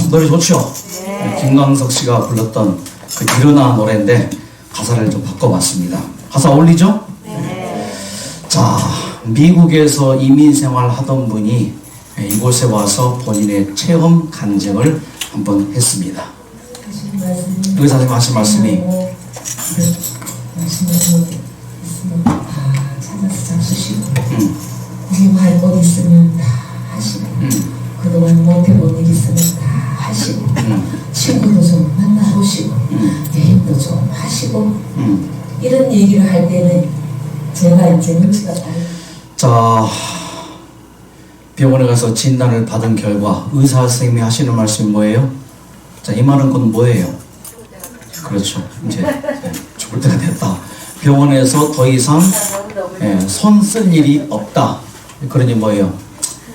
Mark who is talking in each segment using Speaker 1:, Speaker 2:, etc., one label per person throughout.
Speaker 1: 노래 좋죠? 네. 김광석 씨가 불렀던 그 일어나 노래인데 가사를 좀 바꿔봤습니다. 가사 어울리죠? 네. 자, 미국에서 이민 생활하던 분이 이곳에 와서 본인의 체험 간증을 한번 했습니다. 의사 선생님 하신 말씀이
Speaker 2: 찾아서 잡수시고 우리 할 것 있으면 다 하시고 그동안 못해본 일 있으면 다 하시고 친구도 좀 만나보시고 여행도 좀 하시고 이런 얘기를 할 때는 제가 이제 눈치가 나요.
Speaker 1: 자, 병원에 가서 진단을 받은 결과 의사 선생님이 하시는 말씀이 뭐예요? 자, 이 말은 곧 뭐예요? 그렇죠. 이제 죽을 때가 됐다. 병원에서 더 이상 손 쓸 일이 없다. 그러니 뭐예요?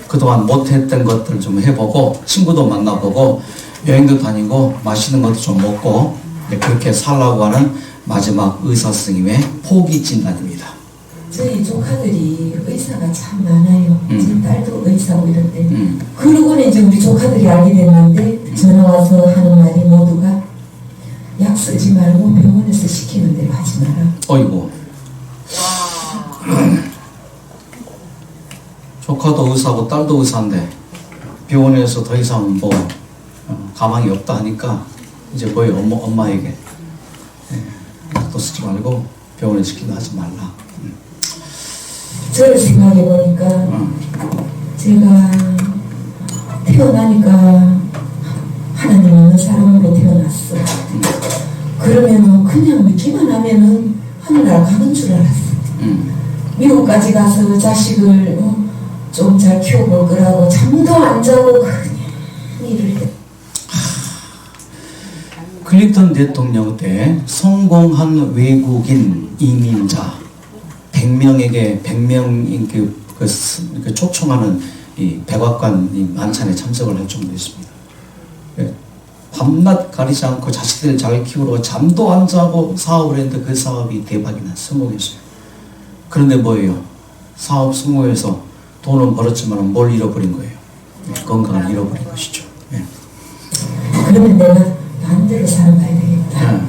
Speaker 1: 그동안 못했던 것들 좀 해보고 친구도 만나보고 여행도 다니고 맛있는 것도 좀 먹고 그렇게 살라고 하는 마지막 의사 선생님의 포기 진단입니다.
Speaker 2: 저희 조카들이 의사가 참 많아요. 제 딸도 의사고 이런데 그러고는 이제 우리 조카들이 알게 됐는데 전화 와서 하는 말이 모두가 약 쓰지 말고 병원에서 시키는 대로 하지 마라.
Speaker 1: 어이구. 조카도 의사고 딸도 의사인데 병원에서 더 이상 뭐 가망이 없다 하니까 이제 거의 엄마에게 약도 쓰지 말고 병원에 시킨다 하지 말라.
Speaker 2: 저를 생각해 보니까 제가 태어나니까 하나님 있는 사람으로 태어났어. 그러면은 그냥 믿기만 하면은 하늘나라 가는 줄 알았어. 미국까지 가서 자식을 좀 잘 키워볼 거라고 잠도 안 자고 그냥 일을 해.
Speaker 1: 클린턴 대통령 때 성공한 외국인 이민자 100명에게 100명 그 초청하는 이 백악관 만찬에 참석을 할 정도 있습니다. 밤낮 가리지 않고 자식들을 잘 키우고 잠도 안 자고 사업을 했는데 그 사업이 대박이 나 성공했어요. 그런데 뭐예요? 사업 성공해서 돈은 벌었지만 뭘 잃어버린 거예요? 건강을 잃어버린 것이죠.
Speaker 2: 그러면 내가 반대로 살아가야 되겠다.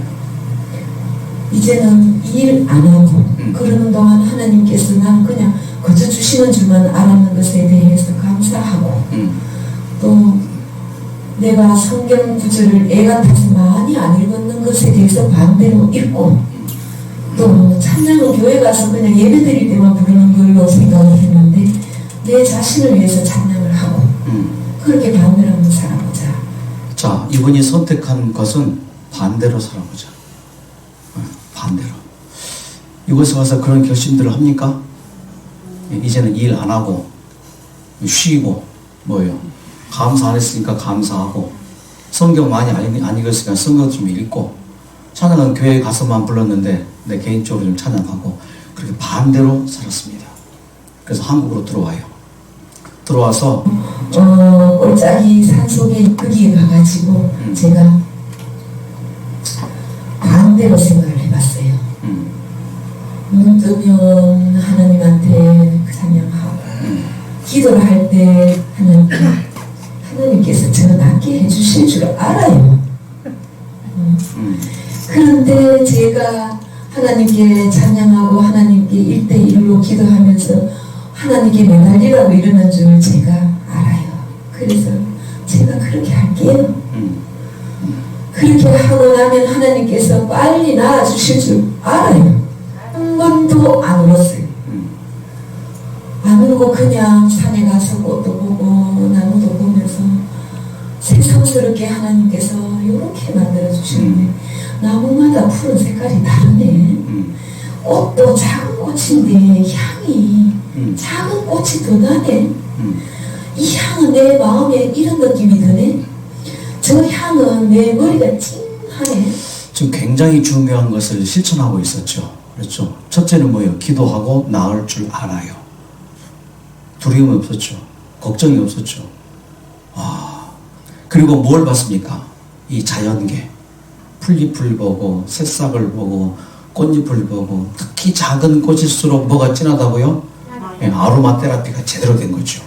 Speaker 2: 이제는 일 안 하고 그러는 동안 하나님께서 난 그냥 거저 주시는 줄만 알았는 것에 대해서 감사하고 또 내가 성경 구절을 애 같아서 많이 안 읽었는 것에 대해서 반대로 읽고 또 찬양은 교회 가서 그냥 예배 드릴 때만 부르는 걸로 생각을 했는데 내 자신을 위해서 찬양을 하고 그렇게 반대로 한번 살아보자.
Speaker 1: 자, 이분이 선택한 것은 반대로 살아보자. 반대로. 이곳에 와서 그런 결심들을 합니까? 이제는 일 안 하고 쉬고 뭐예요? 감사 안 했으니까 감사하고 성경 많이 안 읽었으니까 성경 좀 읽고 찬양은 교회에 가서만 불렀는데 내 개인적으로 좀 찬양하고 그렇게 반대로 살았습니다. 그래서 한국으로 들어와요. 들어와서
Speaker 2: 꼴짝이 산속에 거기에 가가지고 제가 반대로 생각을 해봤어요. 눈 뜨면 하나님한테 찬양하고 기도를 할 때 하나님께서 저는 낫게 해주실 줄 알아요. 그런데 제가 하나님께 찬양하고 하나님께 1대1로 기도하면서 하나님께 매달리라고 이러는 줄 제가 알아요. 그래서 제가 그렇게 할게요. 그렇게 하고 나면 하나님께서 빨리 낳아주실 줄 알아요. 한 번도 안 울었어요. 안 울고 그냥 산에 가서 꽃도 보고 나무도 보면서 새삼스럽게 하나님께서 이렇게 만들어주시는데 나무마다 푸른 색깔이 다르네. 꽃도 작은 꽃인데 향이 작은 꽃이 더 나네. 이 향은 내 마음에 이런 느낌이 드네. 저 향은 내 머리가 찡하네.
Speaker 1: 지금 굉장히 중요한 것을 실천하고 있었죠. 그렇죠. 첫째는 뭐예요? 기도하고 나을 줄 알아요. 두려움이 없었죠. 걱정이 없었죠. 그리고 뭘 봤습니까? 이 자연계. 풀잎을 보고 새싹을 보고 꽃잎을 보고 특히 작은 꽃일수록 뭐가 진하다고요? 아로마 테라피가 제대로 된 거죠.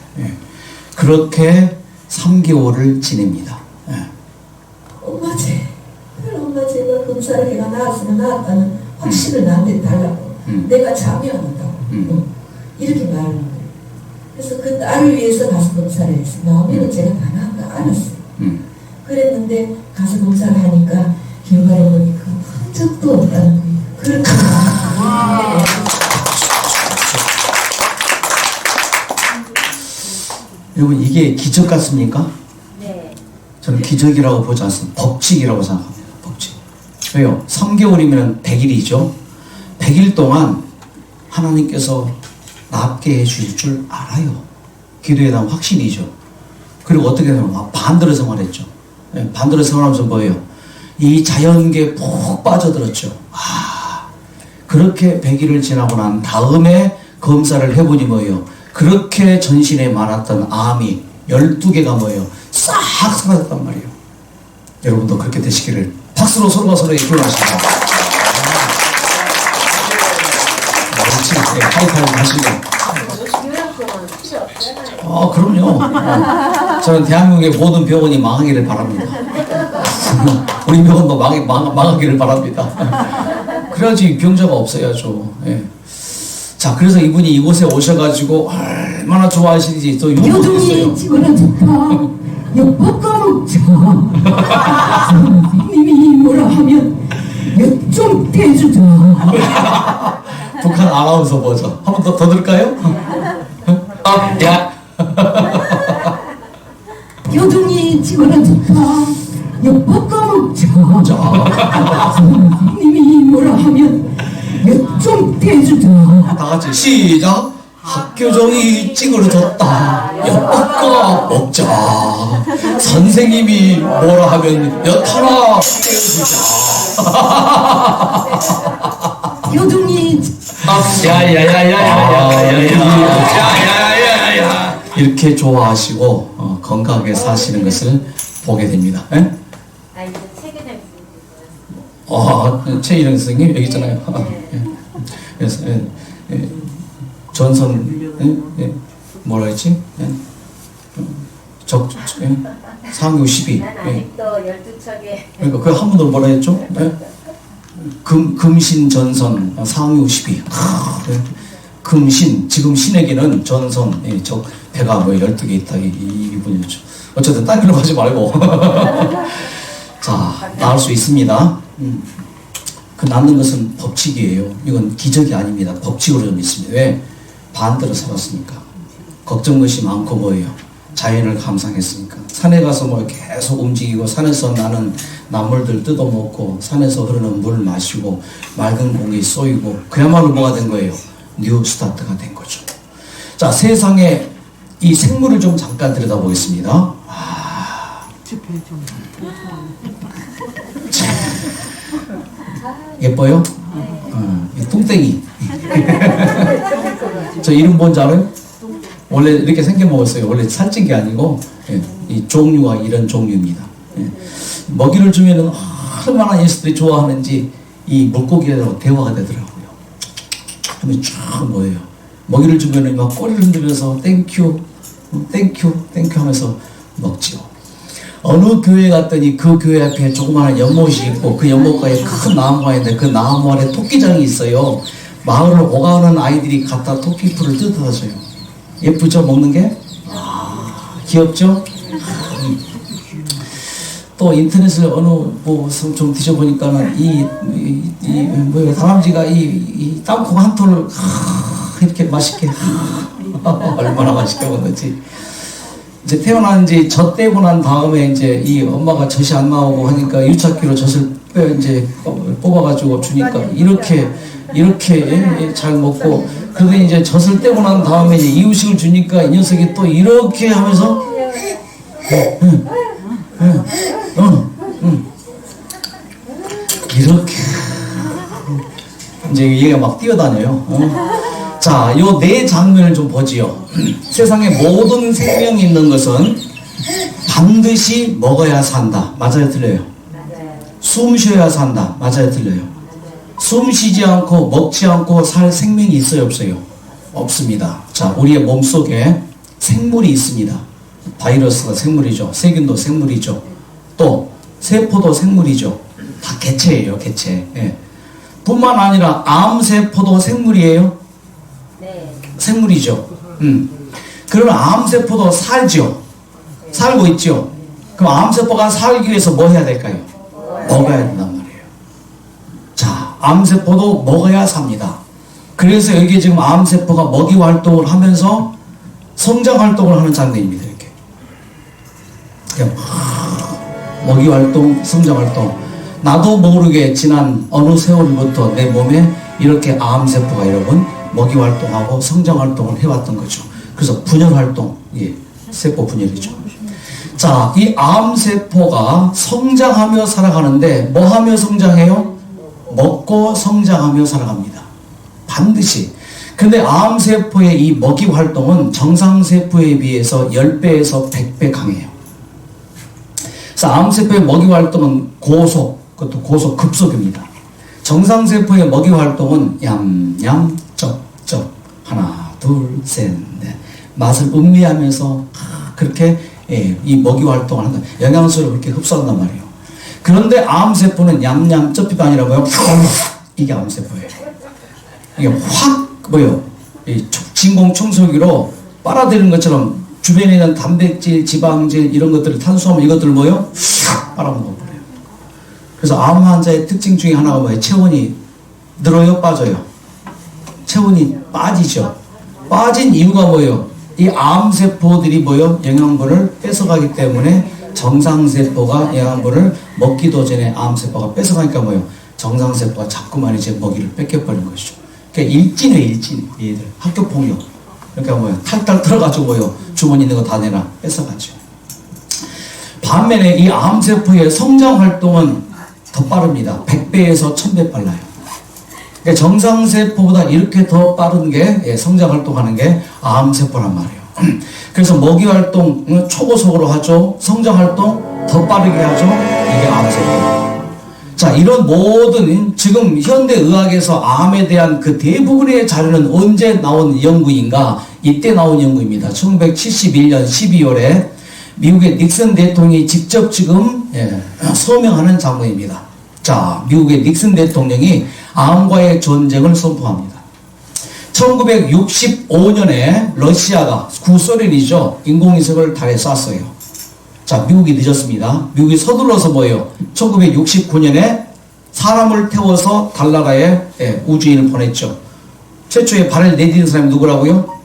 Speaker 1: 그렇게 3개월을 지냅니다.
Speaker 2: 엄마 제발 검사를 해가 나았으면 나았다는 확신을 나한테 달라고. 내가 잠이 안 온다고. 이렇게 말하는 거예요. 그래서 그 딸을 위해서 가서 검사를 했어요. 마음에는 제가 다 나은 거 알았어요. 그랬는데 가서 검사를 하니까 결과를 보니까 흔적도 없다는 거예요. 그렇게
Speaker 1: 여러분, 이게 기적 같습니까?
Speaker 3: 네.
Speaker 1: 저는 기적이라고 보지 않습니다. 법칙이라고 생각합니다. 법칙. 왜요? 3개월이면 100일이죠. 100일 동안 하나님께서 낫게 해주실 줄 알아요. 기도에 대한 확신이죠. 그리고 어떻게 되면 반대로 생활했죠. 반대로 생활하면서 뭐예요? 이 자연계에 푹 빠져들었죠. 그렇게 100일을 지나고 난 다음에 검사를 해보니 뭐예요? 그렇게 전신에 많았던 암이 12개가 뭐예요? 싹 사라졌단 말이에요. 여러분도 그렇게 되시기를 박수로 서로가 서로에게 기원하십니다. 하이파이브 하시고.
Speaker 3: 요양병원 필요 없잖아요.
Speaker 1: 그럼요. 저는 대한민국의 모든 병원이 망하기를 바랍니다. 우리 병원도 망하기를 바랍니다. 그래야지 병자가 없어야죠. 예. 자, 그래서 이분이 이곳에 오셔가지고 얼마나 좋아하시는지 또
Speaker 2: 요정이 찍어라 좋다. 엿바꿔 먹자. 선생님이 뭐라 하면 엿좀 대주자.
Speaker 1: 북한 아나운서 버전 한 번 더 들을까요? 야.
Speaker 2: 요정이 찍어라 좋다. 엿바꿔 먹자. 선생님이 뭐라 하면 엿좀 대주자.
Speaker 1: 다 같이 시작. 학교종이 찌그러졌다. 엿바꿔 먹자. 선생님이 뭐라 하면 엿 하나 떼어주자.
Speaker 2: 요정이
Speaker 1: 야야야야야야야야야야야 이렇게 좋아하시고 건강하게 사시는 것을 보게 됩니다. 예?
Speaker 3: 이제 최근에
Speaker 1: 최일영 선생님 여기 있잖아요. 그래서 전선 뭐라 했지? 상유 12.
Speaker 3: 난 아직도 12척에
Speaker 1: 그러니까 그 한문으로 뭐라 했죠? 금신 전선 상유 12. 금신 지금 신에게는 전선 배가 뭐 12개 있다 이 분이었죠. 어쨌든 딴 길로 가지 말고 자 나을 수 있습니다. 그 낳는 것은 법칙이에요. 이건 기적이 아닙니다. 법칙으로 좀 있습니다. 왜? 반대로 살았으니까. 걱정 것이 많고 뭐예요? 자연을 감상했으니까. 산에 가서 뭐 계속 움직이고 산에서 나는 나물들 뜯어먹고 산에서 흐르는 물 마시고 맑은 공기 쏘이고 그야말로 뭐가 된 거예요? 뉴 스타트가 된 거죠. 자, 세상에 이 생물을 좀 잠깐 들여다보겠습니다. 예뻐요? 이 뚱땡이. 저 이름 뭔지 알아요? 원래 이렇게 생겨먹었어요. 원래 살찐 게 아니고 이 종류가 이런 종류입니다. 먹이를 주면은 얼마나 예수들이 좋아하는지 이 물고기하고 대화가 되더라고요. 그러면 쫙 뭐예요? 먹이를 주면은 막 꼬리를 흔들면서 땡큐 하면서 먹지요. 어느 교회 갔더니 그 교회 앞에 조그마한 연못이 있고 그 연못가에 큰 나무가 있는데 그 나무 아래 토끼장이 있어요. 마을을 오가는 아이들이 갖다 토끼풀을 뜯어다 줘요. 예쁘죠? 먹는 게? 귀엽죠? 또 인터넷을 어느 좀 뒤져보니까는 다람쥐가 이 땅콩 한 톨을 이렇게 맛있게 얼마나 맛있게 먹는지. 이제 태어난 지 젖 떼고 난 다음에 이제 이 엄마가 젖이 안 나오고 하니까 유착기로 젖을 이제 뽑아가지고 주니까 이렇게 잘 먹고, 그러더니 이제 젖을 떼고 난 다음에 이제 이유식을 주니까 이 녀석이 또 이렇게 하면서 이렇게 이제 얘가 막 뛰어다녀요. 자, 요 네 장면을 좀 보지요. 세상에 모든 생명이 있는 것은 반드시 먹어야 산다. 맞아요, 틀려요?
Speaker 3: 맞아요.
Speaker 1: 숨 쉬어야 산다. 맞아요, 틀려요? 숨 쉬지 않고 먹지 않고 살 생명이 있어요, 없어요? 없습니다. 자, 우리의 몸속에 생물이 있습니다. 바이러스가 생물이죠. 세균도 생물이죠. 또 세포도 생물이죠. 다 개체예요, 개체. 예. 뿐만 아니라 암세포도 생물이에요.
Speaker 3: 네.
Speaker 1: 생물이죠. 그러면 암세포도 살죠. 살고 있죠. 그럼 암세포가 살기 위해서 뭐 해야 될까요? 먹어야 된단 말이에요. 자, 암세포도 먹어야 삽니다. 그래서 여기 지금 암세포가 먹이 활동을 하면서 성장 활동을 하는 장면입니다. 이렇게. 그냥 먹이 활동, 성장 활동. 나도 모르게 지난 어느 세월부터 내 몸에 이렇게 암세포가 여러분 먹이 활동하고 성장 활동을 해왔던 거죠. 그래서 분열 활동, 예, 세포 분열이죠. 자, 이 암세포가 성장하며 살아가는데 뭐 하며 성장해요? 먹고 성장하며 살아갑니다. 반드시. 근데 암세포의 이 먹이 활동은 정상세포에 비해서 10배에서 100배 강해요. 그래서 암세포의 먹이 활동은 고속, 그것도 고속 급속입니다. 정상세포의 먹이 활동은 얌얌 쩝쩝 하나 둘 셋 넷 맛을 음미하면서 그렇게 이 먹이 활동을 한다. 영양소를 그렇게 흡수한단 말이에요. 그런데 암세포는 얌얌 쩝쩝이 아니라 뭐요? 이게 암세포예요. 이게 확 뭐요? 이 진공 청소기로 빨아들이는 것처럼 주변에 있는 단백질, 지방질 이런 것들을 탄수화물 이것들을 뭐요? 샥 빨아먹어버려요. 그래서 암 환자의 특징 중에 하나가 뭐예요? 체온이 늘어요? 빠져요? 체온이 빠지죠. 빠진 이유가 뭐예요? 이 암세포들이 뭐예요? 영양분을 뺏어가기 때문에 정상세포가 영양분을 먹기도 전에 암세포가 뺏어가니까 뭐예요? 정상세포가 자꾸만 이제 먹이를 뺏겨버리는 것이죠. 그러니까 일진이에요, 일진. 얘들. 학교폭력. 그러니까 뭐예요? 탈탈 들어가지고 뭐예요? 주머니 있는 거 다 내놔. 뺏어가죠. 반면에 이 암세포의 성장 활동은 더 빠릅니다. 100배에서 1000배 빨라요. 그러니까 정상세포보다 이렇게 더 빠른 게 성장 활동하는 게 암세포란 말이에요. 그래서 먹이 활동 초고속으로 하죠. 성장 활동 더 빠르게 하죠. 이게 암세포. 자, 이런 모든 지금 현대의학에서 암에 대한 그 대부분의 자료는 언제 나온 연구인가? 이때 나온 연구입니다. 1971년 12월에 미국의 닉슨 대통령이 직접 지금 서명하는 장면입니다. 자, 미국의 닉슨 대통령이 암과의 전쟁을 선포합니다. 1965년에 러시아가 구소련이죠. 인공위성을 달에 쐈어요. 자, 미국이 늦었습니다. 미국이 서둘러서 뭐예요? 1969년에 사람을 태워서 달나라에 우주인을 보냈죠. 최초의 발을 내디딘 사람이 누구라고요?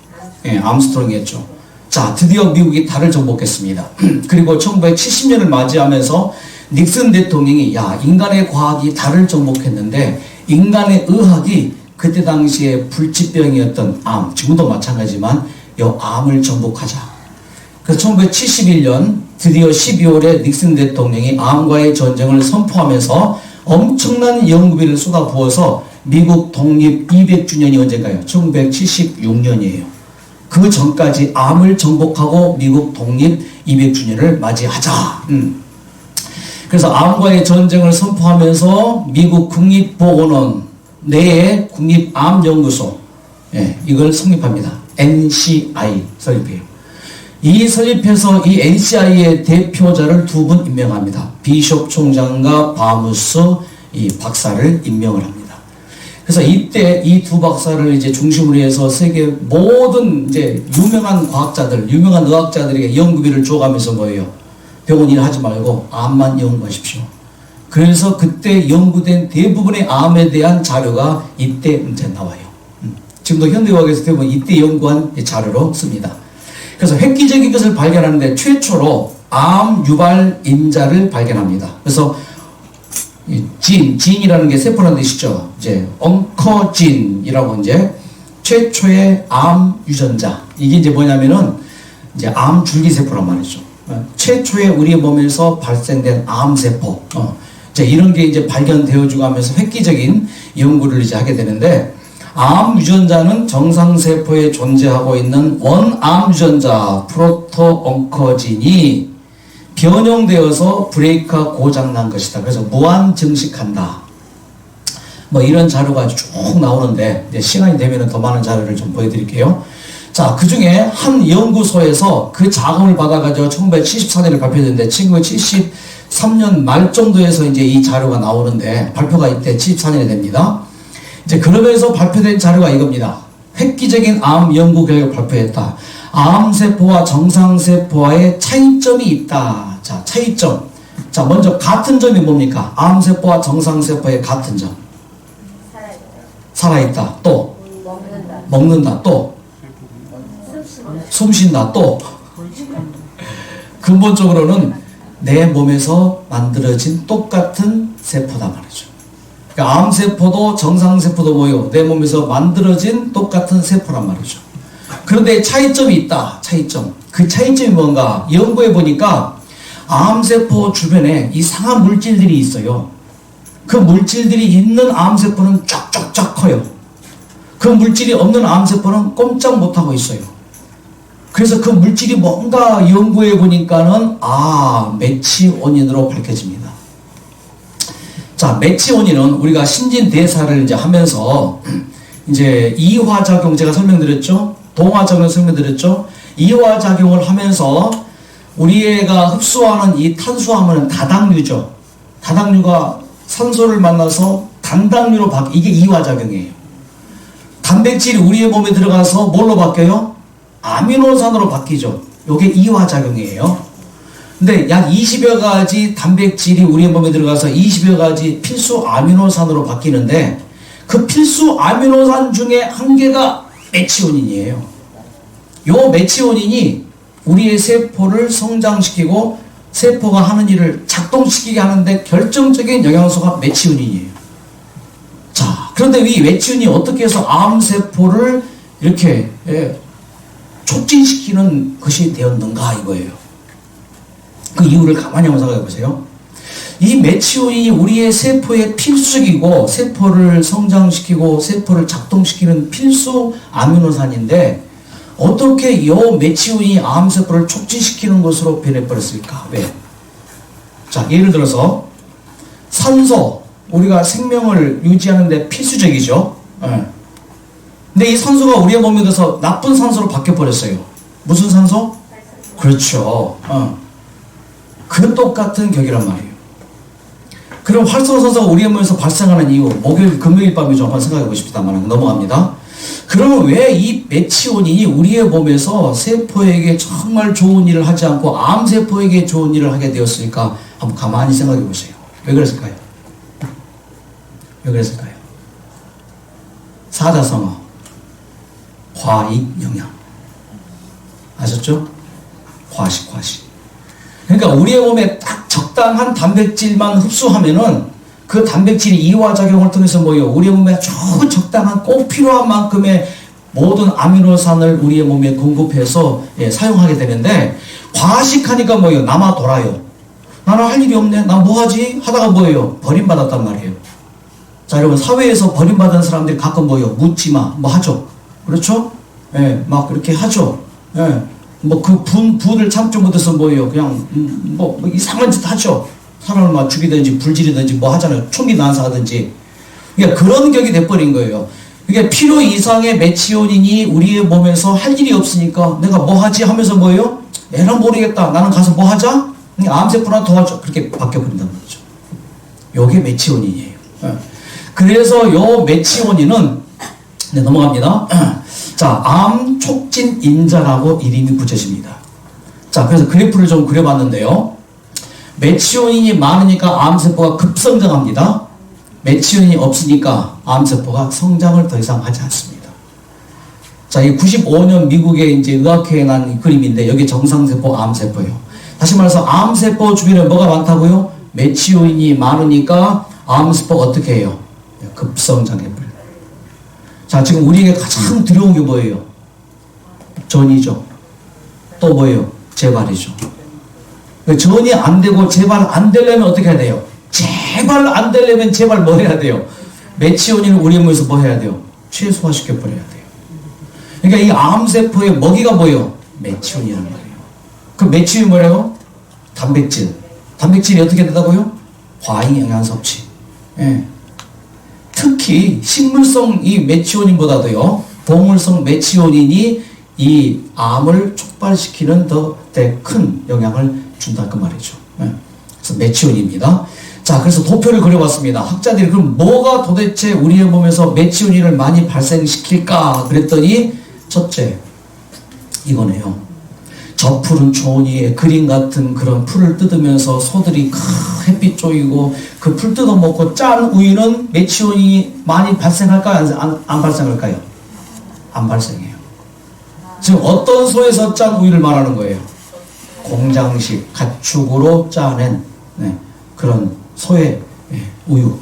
Speaker 1: 암스트롱이었죠. 자, 드디어 미국이 달을 정복했습니다. 그리고 1970년을 맞이하면서 닉슨 대통령이 야, 인간의 과학이 달을 정복했는데 인간의 의학이 그때 당시에 불치병이었던 암, 지금도 마찬가지지만 이 암을 정복하자. 그래서 1971년 드디어 12월에 닉슨 대통령이 암과의 전쟁을 선포하면서 엄청난 연구비를 쏟아부어서 미국 독립 200주년이 언젠가요? 1976년이에요. 그 전까지 암을 정복하고 미국 독립 200주년을 맞이하자. 그래서 암과의 전쟁을 선포하면서 미국 국립보건원 내에 국립암연구소 이걸 성립합니다. NCI 설립해요. 이 설립해서 이 NCI의 대표자를 두 분 임명합니다. 비숍 총장과 바무스 이 박사를 임명을 합니다. 그래서 이때 이 두 박사를 이제 중심으로 해서 세계 모든 이제 유명한 과학자들, 유명한 의학자들에게 연구비를 줘가면서 뭐예요? 병원 일 하지 말고 암만 연구하십시오. 그래서 그때 연구된 대부분의 암에 대한 자료가 이때 이제 나와요. 지금도 현대의학에서 대부분 이때 연구한 자료로 씁니다. 그래서 획기적인 것을 발견하는데 최초로 암 유발 인자를 발견합니다. 그래서 진이라는 게 세포라는 뜻이죠. 이제 엉커진이라고 이제 최초의 암 유전자. 이게 이제 뭐냐면은 이제 암 줄기세포란 말이죠. 최초의 우리 몸에서 발생된 암세포. 이제 이런 게 이제 발견되어지고 하면서 획기적인 연구를 이제 하게 되는데, 암 유전자는 정상세포에 존재하고 있는 원암 유전자 프로토옹커진이 변형되어서 브레이크가 고장난 것이다. 그래서 무한 증식한다. 뭐 이런 자료가 쭉 나오는데 이제 시간이 되면 더 많은 자료를 좀 보여드릴게요. 자, 그 중에 한 연구소에서 그 자금을 받아가지고 1974년에 발표됐는데 1977 3년 말 정도에서 이제 이 자료가 나오는데 발표가 이때 74년이 됩니다. 이제 그러면서 발표된 자료가 이겁니다. 획기적인 암 연구 결과를 발표했다. 암세포와 정상세포와의 차이점이 있다. 자, 차이점. 자, 먼저 같은 점이 뭡니까? 암세포와 정상세포의 같은 점. 살아있다. 또 먹는다. 또 숨쉰다. 또 근본적으로는 내 몸에서 만들어진 똑같은 세포다 말이죠. 그러니까 암세포도 정상세포도 뭐예요? 내 몸에서 만들어진 똑같은 세포란 말이죠. 그런데 차이점이 있다. 차이점. 그 차이점이 뭔가? 연구해 보니까 암세포 주변에 이상한 물질들이 있어요. 그 물질들이 있는 암세포는 쫙쫙쫙 커요. 그 물질이 없는 암세포는 꼼짝 못하고 있어요. 그래서 그 물질이 뭔가 연구해 보니까는 메치오닌으로 밝혀집니다. 자, 메치오닌은 우리가 신진대사를 이제 하면서 이제 이화작용 제가 설명드렸죠? 동화작용 설명드렸죠? 이화작용을 하면서 우리 애가 흡수하는 이 탄수화물은 다당류죠. 다당류가 산소를 만나서 단당류로 이게 이화작용이에요. 단백질이 우리의 몸에 들어가서 뭘로 바뀌어요? 아미노산으로 바뀌죠. 이게 이화작용이에요. 근데 약 20여 가지 단백질이 우리의 몸에 들어가서 20여 가지 필수 아미노산으로 바뀌는데 그 필수 아미노산 중에 한 개가 메치오닌이에요. 요 메치오닌이 우리의 세포를 성장시키고 세포가 하는 일을 작동시키게 하는데 결정적인 영양소가 메치오닌이에요. 자, 그런데 이 메치오닌이 어떻게 해서 암세포를 이렇게 촉진시키는 것이 되었는가 이거예요. 그 이유를 가만히 한번 생각해 보세요. 이 메치오닌이 우리의 세포의 필수적이고 세포를 성장시키고 세포를 작동시키는 필수 아미노산인데 어떻게 이 메치오닌이 암세포를 촉진시키는 것으로 변해버렸을까? 왜? 자, 예를 들어서 산소, 우리가 생명을 유지하는 데 필수적이죠. 근데 이 산소가 우리의 몸에 들어서 나쁜 산소로 바뀌어버렸어요. 무슨 산소? 그렇죠. 그 똑같은 격이란 말이에요. 그럼 활성산소가 우리의 몸에서 발생하는 이유, 목요일, 금요일 밤이죠. 한번 생각해 보십시다만 넘어갑니다. 그러면 왜 이 메치오닌이 우리의 몸에서 세포에게 정말 좋은 일을 하지 않고 암세포에게 좋은 일을 하게 되었을까? 한번 가만히 생각해 보세요. 왜 그랬을까요? 왜 그랬을까요? 사자성어, 과익 영양. 아셨죠? 과식. 그러니까 우리의 몸에 딱 적당한 단백질만 흡수하면은 그 단백질이 이화작용을 통해서 뭐예요? 우리의 몸에 아주 적당한 꼭 필요한 만큼의 모든 아미노산을 우리의 몸에 공급해서 사용하게 되는데 과식하니까 뭐예요? 남아 돌아요. 나는 할 일이 없네. 나 뭐 하지? 하다가 뭐예요? 버림받았단 말이에요. 자, 여러분 사회에서 버림받은 사람들이 가끔 뭐예요? 묻지마. 뭐 하죠? 그렇죠? 막 그렇게 하죠. 뭐 그 분을 참지 못해서 뭐예요? 그냥 뭐 이상한 짓 하죠. 사람을 막 죽이든지 불지르든지 뭐 하잖아요. 총기 난사하든지. 그러니까 그런 격이 돼버린 거예요. 그러니까 필요 이상의 메치오닌이 우리의 몸에서 할 일이 없으니까 내가 뭐 하지 하면서 뭐예요? 에라 모르겠다. 나는 가서 뭐 하자? 암세포나 도와줘. 그렇게 바뀌어버린단 말이죠. 요게 메치오닌이에요. 그래서 요 메치오닌은 넘어갑니다. 자, 암 촉진 인자라고 이름이 붙여집니다. 자, 그래서 그래프를 좀 그려봤는데요. 메치오닌이 많으니까 암세포가 급성장합니다. 메치오닌이 없으니까 암세포가 성장을 더 이상 하지 않습니다. 자, 이 95년 미국의 이제 의학회에 난 그림인데 여기 정상세포, 암세포예요. 다시 말해서 암세포 주변에 뭐가 많다고요? 메치오닌이 많으니까 암세포가 어떻게 해요? 급성장해버려요. 자, 지금 우리에게 가장 두려운 게 뭐예요? 전이죠. 또 뭐예요? 재발이죠. 전이 안 되고 재발 안 되려면 어떻게 해야 돼요? 제발 안 되려면 제발 뭐 해야 돼요? 메치오닌을 우리 몸에서 뭐 해야 돼요? 최소화시켜버려야 돼요. 그러니까 이 암세포의 먹이가 뭐예요? 메치오닌이란 말이에요. 그 메치오닌이 뭐래요? 단백질. 단백질이 어떻게 된다고요? 과잉 영양 섭취. 특히 식물성 이 메치오닌보다도요, 동물성 메치오닌이 이 암을 촉발시키는 더 큰 영향을 준다 그 말이죠. 그래서 메치온입니다. 자, 그래서 도표를 그려봤습니다. 학자들이 그럼 뭐가 도대체 우리의 몸에서 메치온을 많이 발생시킬까? 그랬더니 첫째, 이거네요. 저 푸른 초원위에 그림 같은 그런 풀을 뜯으면서 소들이 햇빛 쪼이고 그 풀 뜯어먹고 짠 우유는 메치온이 많이 발생할까요? 안 발생할까요? 안 발생해요. 지금 어떤 소에서 짠 우유를 말하는 거예요? 공장식 가축으로 짜낸 그런 소의 우유,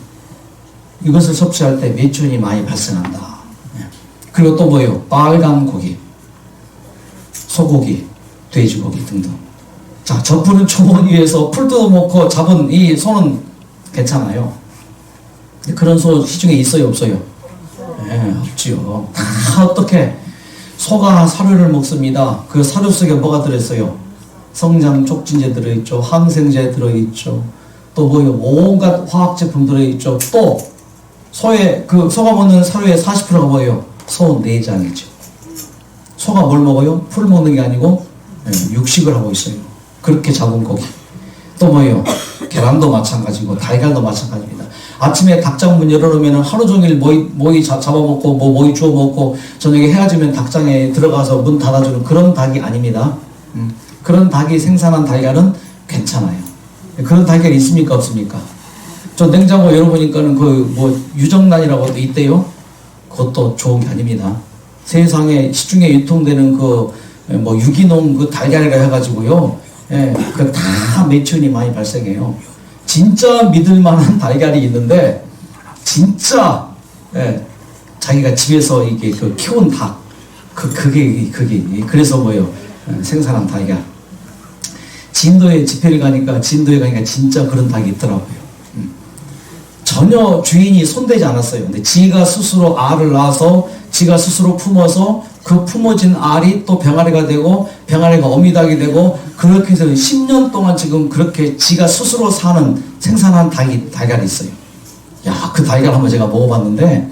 Speaker 1: 이것을 섭취할 때 메치온이 많이 발생한다. 그리고 또 뭐예요? 빨간 고기, 소고기, 돼지고기 등등. 자, 저 푸른 초원 위에서 풀 뜯어먹고 잡은 이 소는 괜찮아요. 그런 소 시중에 있어요, 없어요? 네, 없지요. 다 어떻게 소가 사료를 먹습니다. 그 사료 속에 뭐가 들어있어요? 성장 촉진제 들어있죠, 항생제 들어있죠, 또 뭐예요? 온갖 화학 제품 들어있죠. 또 소의 그 소가 먹는 사료의 40%가 뭐예요? 소 내장이죠. 소가 뭘 먹어요? 풀 먹는 게 아니고 육식을 하고 있어요. 그렇게 잡은 고기. 또 뭐예요? 계란도 마찬가지고 달걀도 마찬가지입니다. 아침에 닭장 문 열어놓으면 하루 종일 모이 잡아먹고 모이 주워 먹고 저녁에 해가 지면 닭장에 들어가서 문 닫아주는 그런 닭이 아닙니다. 그런 닭이 생산한 달걀은 괜찮아요. 그런 달걀이 있습니까, 없습니까? 저 냉장고 열어보니까는 그 유정란이라고 있대요. 그것도 좋은 게 아닙니다. 세상에 시중에 유통되는 유기농 그 달걀이라 해가지고요. 그 다 메치온이 많이 발생해요. 진짜 믿을만한 달걀이 있는데, 진짜, 자기가 집에서 이게 키운 닭, 그게, 그래서 뭐예요? 생산한 달걀. 진도에 집회를 가니까 진짜 그런 닭이 있더라고요. 전혀 주인이 손대지 않았어요. 근데 지가 스스로 알을 낳아서 지가 스스로 품어서 그 품어진 알이 또 병아리가 되고 병아리가 어미닭이 되고 그렇게 해서 10년 동안 지금 그렇게 지가 스스로 생산한 달걀이 있어요. 야, 그 달걀 한번 제가 먹어봤는데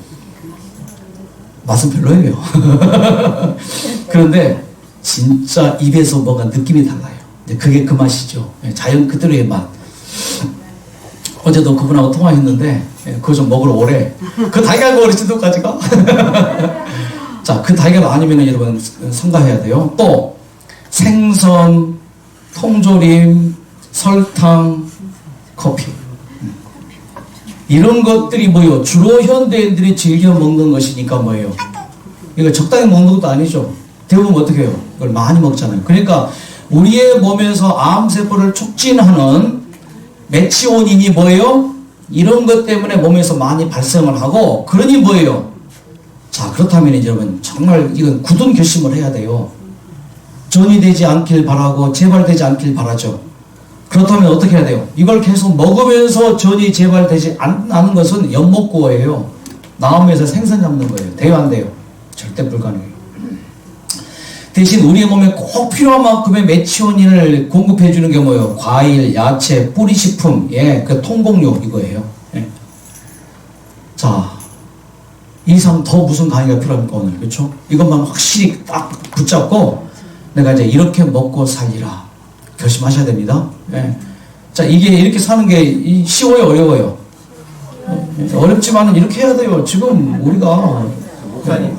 Speaker 1: 맛은 별로예요. 그런데 진짜 입에서 뭔가 느낌이 달라요. 그게 그 맛이죠. 자연 그대로의 맛. 어제도 그분하고 통화했는데 그거 좀 먹으러 오래. 그 달걀 먹으러 진도까지 가? 자, 그 달걀 아니면 여러분 삼가해야 돼요. 또 생선, 통조림, 설탕, 커피, 이런 것들이 뭐예요? 주로 현대인들이 즐겨 먹는 것이니까 뭐예요? 이거 적당히 먹는 것도 아니죠. 대부분 어떻게 해요? 이걸 많이 먹잖아요. 그러니까 우리의 몸에서 암세포를 촉진하는 메치오닌이 뭐예요? 이런 것 때문에 몸에서 많이 발생을 하고, 그러니 뭐예요? 자, 그렇다면 이제 여러분 정말 이건 굳은 결심을 해야 돼요. 전이 되지 않길 바라고 재발되지 않길 바라죠. 그렇다면 어떻게 해야 돼요? 이걸 계속 먹으면서 전이 재발되지 않는 것은 연목구어예요. 나오면서 생선 잡는 거예요. 돼요, 안 돼요? 절대 불가능해요. 대신 우리의 몸에 꼭 필요한 만큼의 메치오닌을 공급해 주는 게 뭐예요? 과일, 야채, 뿌리식품, 그 통곡류 이거예요. 자, 이상 더 무슨 강의가 필요합니까 오늘? 그렇죠? 이것만 확실히 딱 붙잡고 내가 이제 이렇게 먹고 살리라 결심하셔야 됩니다. 자, 이게 이렇게 사는 게 쉬워요, 어려워요? 어렵지만은 이렇게 해야 돼요. 지금 우리가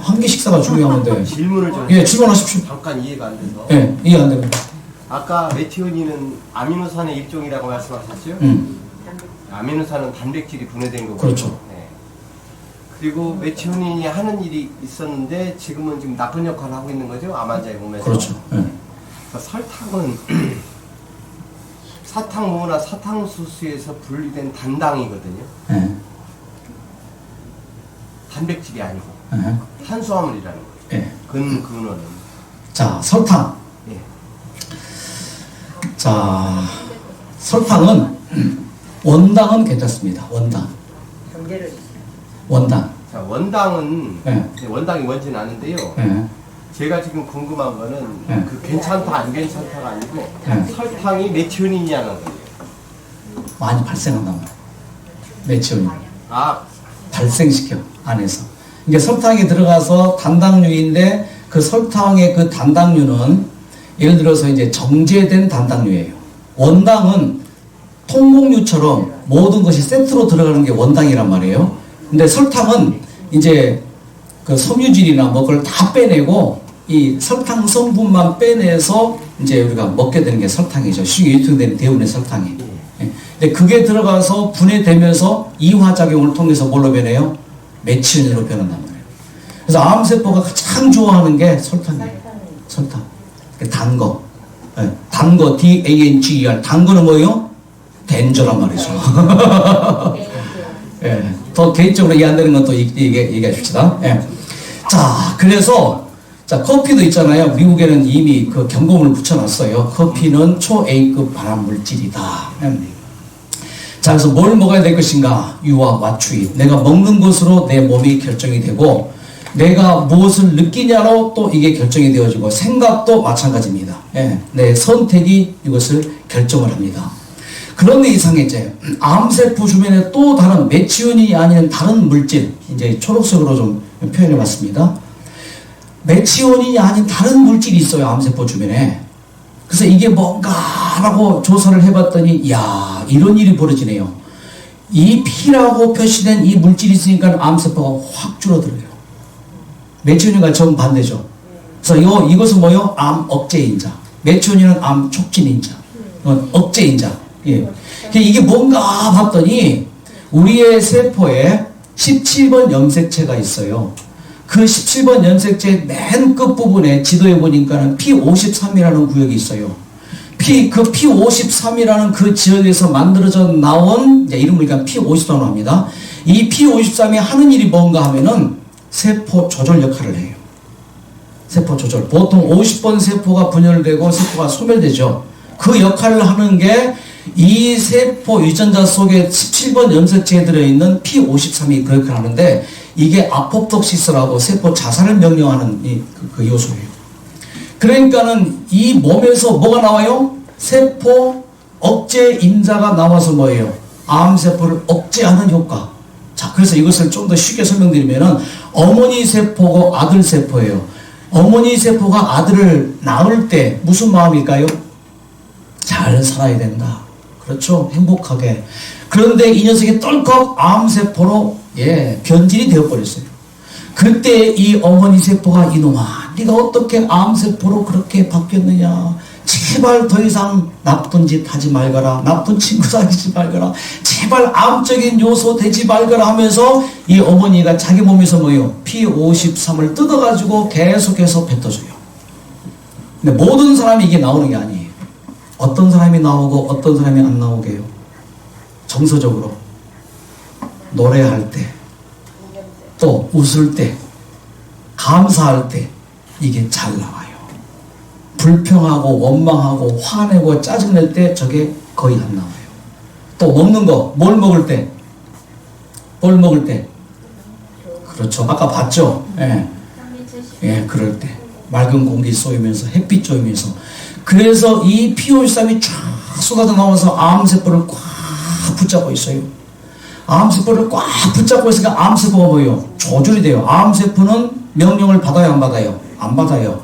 Speaker 1: 한 끼 식사가 중요한데.
Speaker 4: 질문을 좀.
Speaker 1: 질문하십시오.
Speaker 4: 잠깐 이해가 안 돼서.
Speaker 1: 이해 안 됩니다.
Speaker 4: 아까 메티오닌은 아미노산의 일종이라고 말씀하셨죠? 아미노산은 단백질이 분해된 거고.
Speaker 1: 그렇죠.
Speaker 4: 네. 그리고 메티오닌이 하는 일이 있었는데 지금은 지금 나쁜 역할을 하고 있는 거죠? 암 환자의 몸에서.
Speaker 1: 그렇죠.
Speaker 4: 그러니까 설탕은 사탕무나 사탕수수에서 분리된 단당이거든요. 단백질이 아니고. 탄수화물이라는 거예요. 근원은. 자,
Speaker 1: 설탕. 자, 설탕은 원당은 괜찮습니다. 원당.
Speaker 4: 자, 원당은 원당이 뭔지는 아는데요. 제가 지금 궁금한 거는 그 괜찮다 안 괜찮다가 아니고 설탕이 메티오닌이냐는 거예요.
Speaker 1: 많이 발생한단 말이에요. 메티오닌. 발생시켜 안에서. 이게 설탕이 들어가서 단당류인데 그 설탕의 그 단당류는 예를 들어서 이제 정제된 단당류예요. 원당은 통곡류처럼 모든 것이 세트로 들어가는 게 원당이란 말이에요. 근데 설탕은 이제 그 섬유질이나 뭐 그걸 다 빼내고 이 설탕 성분만 빼내서 이제 우리가 먹게 되는 게 설탕이죠. 쉽게 유통되는 대부분의 설탕이. 예. 근데 그게 들어가서 분해되면서 이화작용을 통해서 뭘로 변해요? 메치온으로 변한단 말이에요. 그래서 암세포가 가장 좋아하는 게 설탕이에요. 설탕. 단 거. 예. 단 거, DANGER. 단 거는 뭐예요? 덴저란 말이죠. 예. 더 개인적으로 이해 안 되는 건 또 얘기해 줍시다. 예. 자, 그래서 자, 커피도 있잖아요. 미국에는 이미 그 경고문을 붙여놨어요. 커피는 초A급 발암 물질이다. 자, 그래서 뭘 먹어야 될 것인가? You are what you eat. 내가 먹는 것으로 내 몸이 결정이 되고, 내가 무엇을 느끼냐로 또 이게 결정이 되어지고, 생각도 마찬가지입니다. 예, 내 선택이 이것을 결정을 합니다. 그런데 이상해, 이제 암세포 주변에 또 다른 메치온이 아닌 다른 물질, 이제 초록색으로 좀 표현해 봤습니다. 메치온이 아닌 다른 물질이 있어요, 암세포 주변에. 그래서 이게 뭔가라고 조사를 해봤더니, 이야, 이런 일이 벌어지네요. 이 P라고 표시된 이 물질이 있으니까 암세포가 확 줄어들어요. 메치온과 정반대죠. 그래서 이것은 뭐요? 암 억제인자. 메치온은 암 촉진인자. 억제인자. 예. 이게 뭔가 봤더니, 우리의 세포에 17번 염색체가 있어요. 그 17번 염색체 맨 끝부분에 지도에 보니까는 P53이라는 구역이 있어요. 그 P53이라는 그 지역에서 만들어져 나온, 이름을 그러니까 P53으로 합니다. 이 P53이 하는 일이 뭔가 하면은 세포 조절 역할을 해요. 세포 조절. 보통 50번 세포가 분열되고 세포가 소멸되죠. 그 역할을 하는 게 이 세포 유전자 속에 17번 염색체에 들어있는 P53이 그 역할을 하는데, 이게 아포프토시스라고 세포 자살을 명령하는 그 요소예요. 그러니까는 이 몸에서 뭐가 나와요? 세포 억제 인자가 나와서 뭐예요? 암세포를 억제하는 효과. 자, 그래서 이것을 좀 더 쉽게 설명드리면은, 어머니 세포고 아들 세포예요. 어머니 세포가 아들을 낳을 때 무슨 마음일까요? 잘 살아야 된다. 그렇죠? 행복하게. 그런데 이 녀석이 덜컥 암세포로 변질이 되어버렸어요. 그때 이 어머니 세포가, 이놈아, 네가 어떻게 암세포로 그렇게 바뀌었느냐. 제발 더 이상 나쁜 짓 하지 말거라. 나쁜 친구 사귀지 말거라. 제발 암적인 요소 되지 말거라 하면서 이 어머니가 자기 몸에서 뭐예요? P53을 뜯어가지고 계속해서 뱉어줘요. 근데 모든 사람이 이게 나오는 게 아니에요. 어떤 사람이 나오고 어떤 사람이 안 나오게 해요. 정서적으로. 노래할 때, 또 웃을 때, 감사할 때 이게 잘 나와요. 불평하고 원망하고 화내고 짜증낼 때 저게 거의 안 나와요. 또 먹는 거, 뭘 먹을 때? 뭘 먹을 때? 그렇죠. 아까 봤죠? 예, 그럴 때. 맑은 공기 쏘이면서, 햇빛 쬐면서. 그래서 이 P53이 쫙 쏟아져 나와서 암세포를 꽉 붙잡고 있어요. 암세포를 꽉 붙잡고 있으니까 암세포가 뭐예요? 조절이 돼요. 암세포는 명령을 받아요, 안 받아요? 안 받아요.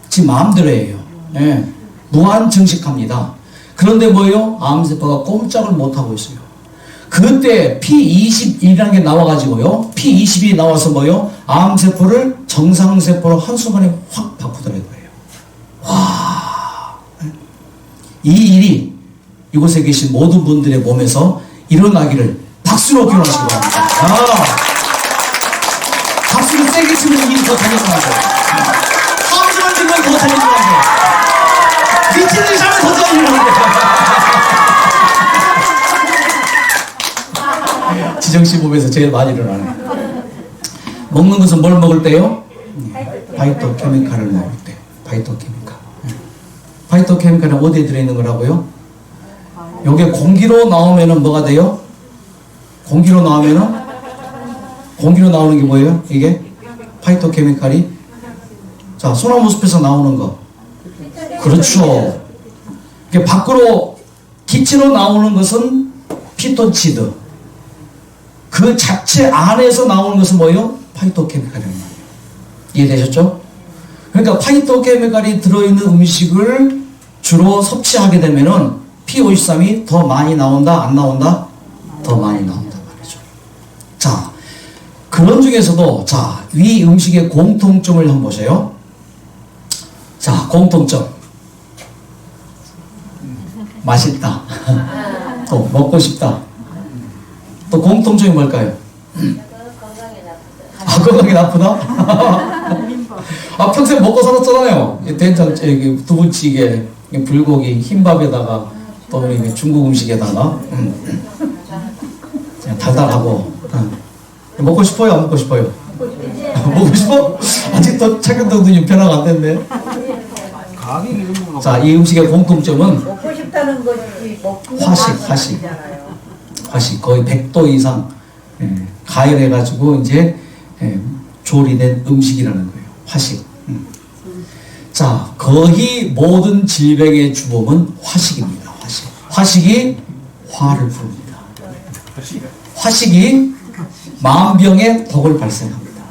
Speaker 1: 지 마음대로 해요. 예. 무한 증식합니다. 그런데 뭐예요? 암세포가 꼼짝을 못하고 있어요. 그때 P21이라는 게 나와가지고요. P20이 나와서 뭐예요? 암세포를 정상세포로 한순간에 확 바꾸더라고요. 와. 이 일이 이곳에 계신 모든 분들의 몸에서 일어나기를 박수로 기원하시기 바랍니다. 박수를 세게 치면 일이 더 달려나가죠. 함수를 치면 더 달려나가죠. 미친 듯이 하면 더 달려나가죠. 지정씨 몸에서 제일 많이 일어나네. 먹는 것은 뭘 먹을 때요? 파이토케미칼을 먹을 때. 파이토케미칼. 파이토케미칼은 어디에 들어있는 거라고요? 요게 공기로 나오면은 뭐가 돼요? 공기로 나오면은? 공기로 나오는 게 뭐예요? 이게? 파이토케미칼이? 자, 소나무 숲에서 나오는 거. 그렇죠. 이게 밖으로 기체로 나오는 것은 피톤치드. 그 자체 안에서 나오는 것은 뭐예요? 파이토케미칼이란 말이에요. 이해되셨죠? 그러니까 파이토케미칼이 들어있는 음식을 주로 섭취하게 되면은 P53이 더 많이 나온다, 안 나온다? 더 많이 나온다 말이죠. 자, 그런 중에서도 자, 위 음식의 공통점을 한번 보세요. 자, 공통점. 맛있다. 또 먹고 싶다. 또 공통점이 뭘까요?
Speaker 3: 건강에 나쁘다.
Speaker 1: 아, 건강이 나쁘다? 아, 평생 먹고 살았잖아요. 된장, 두부찌개, 불고기, 흰밥에다가 또 우리 중국 음식에다가 그냥 달달하고. 먹고 싶어요? 안 먹고 싶어요? 먹고 싶어? 아직도 착용도도 변화가 안 됐네. 자, 이 음식의 공통점은
Speaker 5: 먹고 싶다는 것이 먹고
Speaker 1: 화식 거의 100도 이상 가열해가지고 이제 조리된 음식이라는 거예요. 화식. 자, 거의 모든 질병의 주범은 화식입니다. 화식이 화를 부릅니다. 화식이 만병의 독을 발생합니다.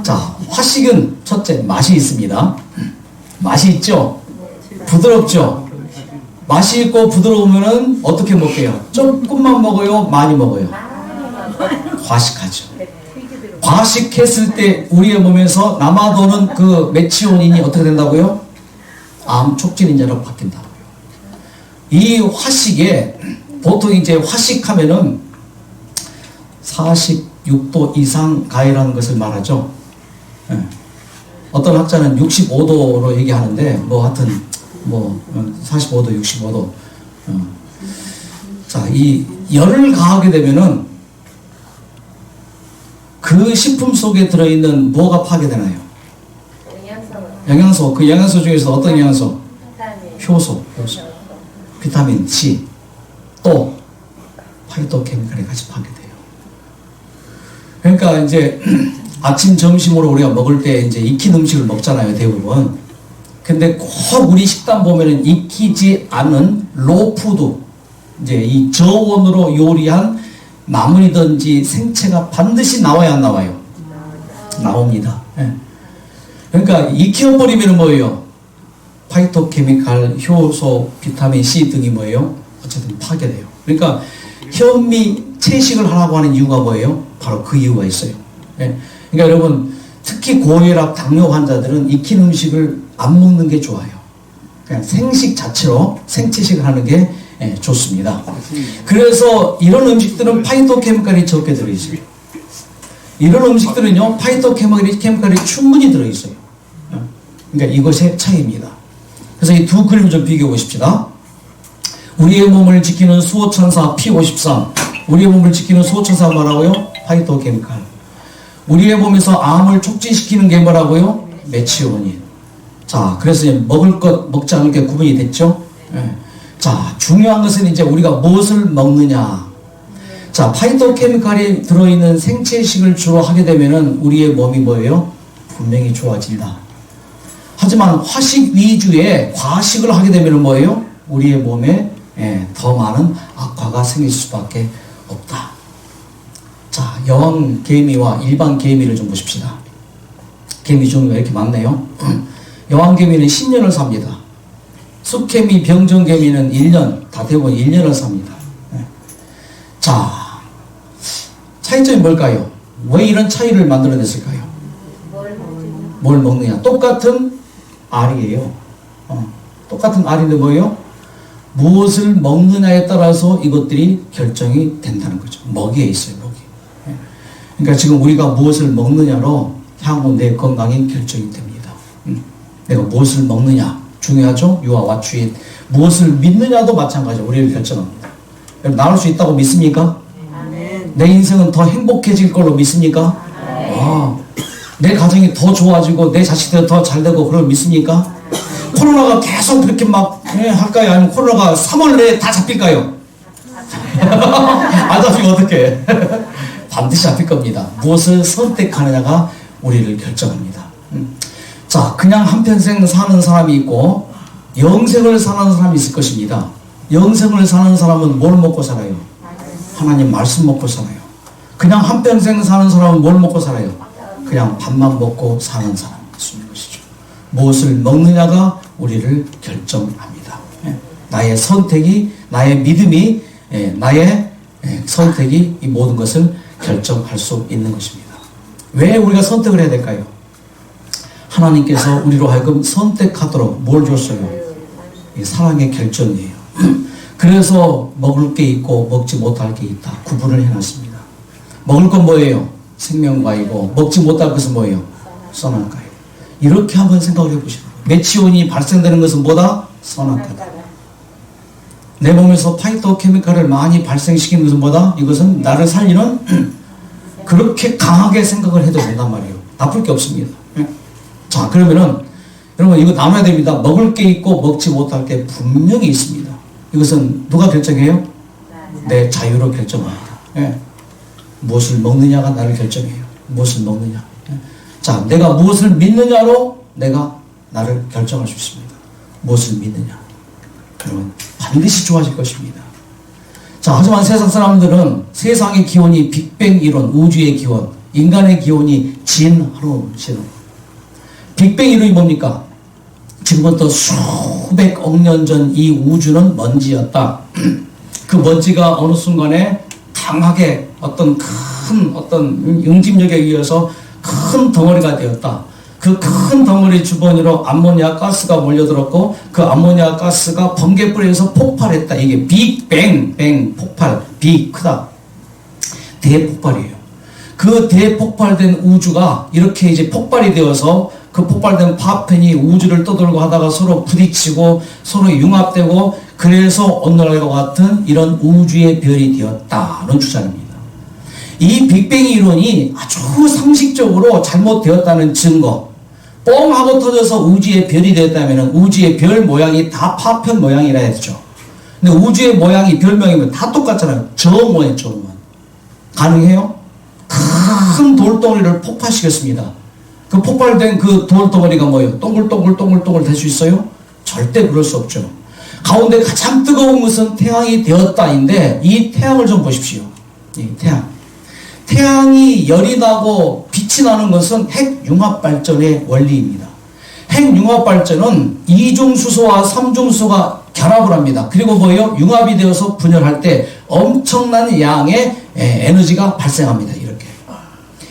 Speaker 1: 자, 화식은 첫째 맛이 있습니다. 맛이 있죠? 부드럽죠? 맛이 있고 부드러우면은 어떻게 먹게요? 조금만 먹어요? 많이 먹어요? 과식하죠. 과식했을 때 우리의 몸에서 남아도는 그 메치오닌이 어떻게 된다고요? 암 촉진인자로 바뀐다고요. 이 화식에 보통 이제 화식하면은 46도 이상 가열하는 것을 말하죠. 어떤 학자는 65도로 얘기하는데 뭐 하여튼 뭐 45도, 65도. 자, 이 열을 가하게 되면은 그 식품 속에 들어있는 뭐가 파괴되나요? 영양소. 그 영양소 중에서 어떤 영양소? 효소. 비타민 C. 또 파이토케미칼이 같이 파괴돼요. 그러니까 이제 아침, 점심으로 우리가 먹을 때 이제 익힌 음식을 먹잖아요, 대부분. 근데 꼭 우리 식단 보면은 익히지 않은 로푸드, 이제 이 저온으로 요리한 나물이든지 생채가 반드시 나와야 안 나와요? 나옵니다. 예. 그러니까 익혀버리면 뭐예요? 파이토케미칼, 효소, 비타민 C 등이 뭐예요? 어쨌든 파괴돼요. 그러니까 현미 채식을 하라고 하는 이유가 뭐예요? 바로 그 이유가 있어요. 예. 그러니까 여러분, 특히 고혈압, 당뇨 환자들은 익힌 음식을 안 먹는 게 좋아요. 그냥 생식 자체로 생채식을 하는 게 좋습니다. 그래서 이런 음식들은 파이토케미칼이 적게 들어있어요. 이런 음식들은요, 파이토케미칼이 충분히 들어있어요. 그러니까 이것의 차이입니다. 그래서 이 두 그림을 좀 비교해 보십시다. 우리의 몸을 지키는 수호천사 P53. 우리의 몸을 지키는 수호천사가 뭐라고요? 파이토케미칼. 우리의 몸에서 암을 촉진시키는 게 뭐라고요? 메치오닌. 자, 그래서 먹을 것, 먹지 않을 게 구분이 됐죠? 예. 자, 중요한 것은 이제 우리가 무엇을 먹느냐. 자, 파이토케미칼이 들어있는 생채식을 주로 하게 되면은 우리의 몸이 뭐예요? 분명히 좋아진다. 하지만 화식 위주의 과식을 하게 되면은 뭐예요? 우리의 몸에 더 많은 악화가 생길 수밖에 없다. 자, 여왕 개미와 일반 개미를 좀 보십시다. 개미 종류가 이렇게 많네요. 여왕 개미는 10년을 삽니다. 숲개미, 병정개미는 1년, 다 대부분 1년을 삽니다. 자, 차이점이 뭘까요? 왜 이런 차이를 만들어냈을까요? 뭘 먹느냐? 똑같은 알이에요. 똑같은 알인데 뭐예요? 무엇을 먹느냐에 따라서 이것들이 결정이 된다는 거죠. 먹이에 있어요, 먹이. 그러니까 지금 우리가 무엇을 먹느냐로 향후 내 건강이 결정이 됩니다. 내가 무엇을 먹느냐 중요하죠. 유아 와추인 무엇을 믿느냐도 마찬가지로 우리를 결정합니다. 나올 수 있다고 믿습니까? 내 인생은 더 행복해질 걸로 믿습니까? 내 가정이 더 좋아지고 내 자식들 더 잘되고 그걸 믿습니까? 코로나가 계속 그렇게 막 할까요? 아니면 코로나가 3월 내에 다 잡힐까요? 안 잡히면 어떡해? 반드시 잡힐 겁니다. 무엇을 선택하느냐가 우리를 결정합니다. 자, 그냥 한평생 사는 사람이 있고 영생을 사는 사람이 있을 것입니다. 영생을 사는 사람은 뭘 먹고 살아요? 하나님 말씀 먹고 살아요. 그냥 한평생 사는 사람은 뭘 먹고 살아요? 그냥 밥만 먹고 사는 사람이 있는 것이죠. 무엇을 먹느냐가 우리를 결정합니다. 나의 선택이, 나의 믿음이, 나의 선택이 이 모든 것을 결정할 수 있는 것입니다. 왜 우리가 선택을 해야 될까요? 하나님께서 우리로 하여금 선택하도록 뭘 줬어요? 사랑의 결정이에요. 그래서 먹을 게 있고 먹지 못할 게 있다. 구분을 해놨습니다. 먹을 건 뭐예요? 생명과이고, 먹지 못할 것은 뭐예요? 선악과예요. 이렇게 한번 생각을 해보시라고요. 메치온이 발생되는 것은 뭐다? 선악과다. 내 몸에서 파이토케미칼을 많이 발생시키는 것은 뭐다? 이것은 나를 살리는 그렇게 강하게 생각을 해도 된단 말이에요. 나쁠 게 없습니다. 자, 그러면은 여러분 이거 나눠야 됩니다. 먹을 게 있고 먹지 못할 게 분명히 있습니다. 이것은 누가 결정해요? 내 자유로 결정합니다. 무엇을 먹느냐가 나를 결정해요. 무엇을 먹느냐. 자, 내가 무엇을 믿느냐로 내가 나를 결정할 수 있습니다. 무엇을 믿느냐. 여러분 반드시 좋아질 것입니다. 자, 하지만 세상 사람들은 세상의 기원이 빅뱅 이론, 우주의 기원, 인간의 기원이 진화론 신론. 빅뱅 이론이 뭡니까? 지금부터 수백억 년 전 이 우주는 먼지였다. 그 먼지가 어느 순간에 강하게 어떤 큰 응집력에 의해서 큰 덩어리가 되었다. 그 큰 덩어리 주변으로 암모니아 가스가 몰려들었고 그 암모니아 가스가 번개불에서 폭발했다. 이게 빅뱅, 폭발, 빅, 크다. 대폭발이에요. 그 대폭발된 우주가 이렇게 이제 폭발이 되어서 그 폭발된 파편이 우주를 떠돌고 하다가 서로 부딪히고 서로 융합되고 그래서 오늘날과 같은 이런 우주의 별이 되었다는 주장입니다. 이 빅뱅 이론이 아주 상식적으로 잘못되었다는 증거, 뻥 하고 터져서 우주의 별이 되었다면 우주의 별 모양이 다 파편 모양이라 했죠. 근데 우주의 모양이 별명이면 다 똑같잖아요. 저 모양, 저 모양. 가능해요? 큰 돌덩어리를 폭파시켰습니다. 그 폭발된 그 돌덩어리가 뭐예요? 동글동글 될 수 있어요? 절대 그럴 수 없죠. 가운데 가장 뜨거운 것은 태양이 되었다인데 이 태양을 좀 보십시오. 이 태양. 태양이 열이 나고 빛이 나는 것은 핵융합발전의 원리입니다. 핵융합발전은 이중수소와 삼중수소가 결합을 합니다. 그리고 뭐예요? 융합이 되어서 분열할 때 엄청난 양의 에너지가 발생합니다. 이렇게.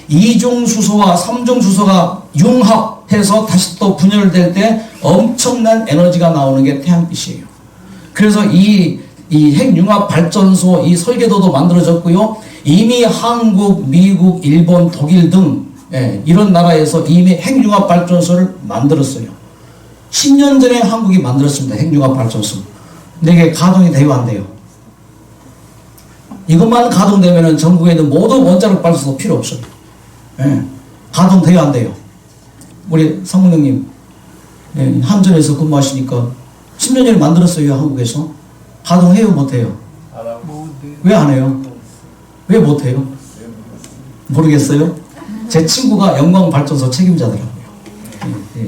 Speaker 1: 이중수소와 삼중수소가 융합해서 다시 또 분열될 때 엄청난 에너지가 나오는 게 태양빛이에요. 그래서 이 핵융합발전소 이 설계도도 만들어졌고요. 이미 한국, 미국, 일본, 독일 등 이런 나라에서 이미 핵융합발전소를 만들었어요. 10년 전에 한국이 만들었습니다. 핵융합발전소. 근데 이게 가동이 돼요, 안 돼요? 이것만 가동되면 전국에 있는 모든 원자력 발전소 필요 없어요. 가동돼요, 안 돼요? 우리 상무님님 한전에서 근무하시니까 10년 전에 만들었어요, 한국에서. 가동해요, 못해요? 왜 안 해요? 왜 못해요? 모르겠어요? 제 친구가 영광발전소 책임자더라고요.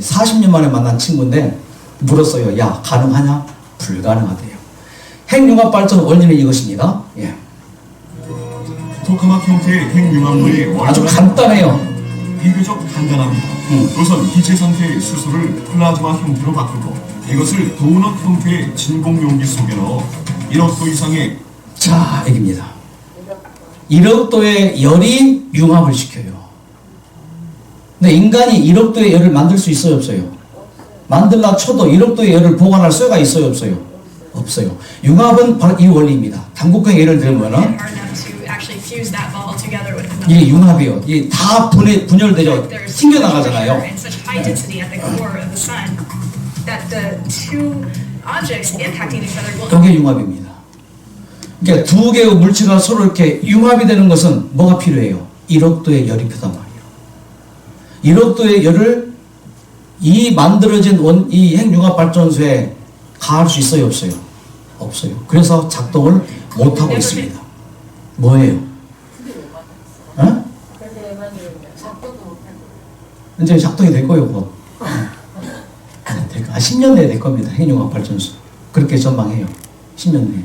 Speaker 1: 40년 만에 만난 친구인데 물었어요. 야, 가능하냐? 불가능하대요. 핵융합발전 원리는 이것입니다. 예.
Speaker 6: 토카막 형태의 핵융합물이
Speaker 1: 아주 간단해요.
Speaker 6: 비교적 간단합니다. 우선 기체 상태의 수소를 플라즈마 형태로 바꾸고 이것을 도넛 형태의 진공 용기 속에 넣어 1억 도 이상의
Speaker 1: 자, 여기입니다. 1억 도의 열이 융합을 시켜요. 근데 인간이 1억 도의 열을 만들 수 있어요, 없어요? 만들라 쳐도 1억 도의 열을 보관할 수가 있어요, 없어요? 없어요. 융합은 바로 이 원리입니다. 당국경 예를 들면은 이게 융합이에요. 이게 다 분열되죠. 튕겨나가잖아요. 이게 융합입니다. 그러니까 두 개의 물체가 서로 이렇게 융합이 되는 것은 뭐가 필요해요? 1억 도의 열이 필요하단 말이에요. 1억 도의 열을 이 만들어진 이 핵융합발전소에 가할 수 있어요, 없어요? 없어요. 그래서 작동을 못하고 있습니다. 뭐예요? 어? 이제 작동이 될 거예요, 곧. 10년 내에 될 겁니다. 핵융합발전소. 그렇게 전망해요. 10년 내에.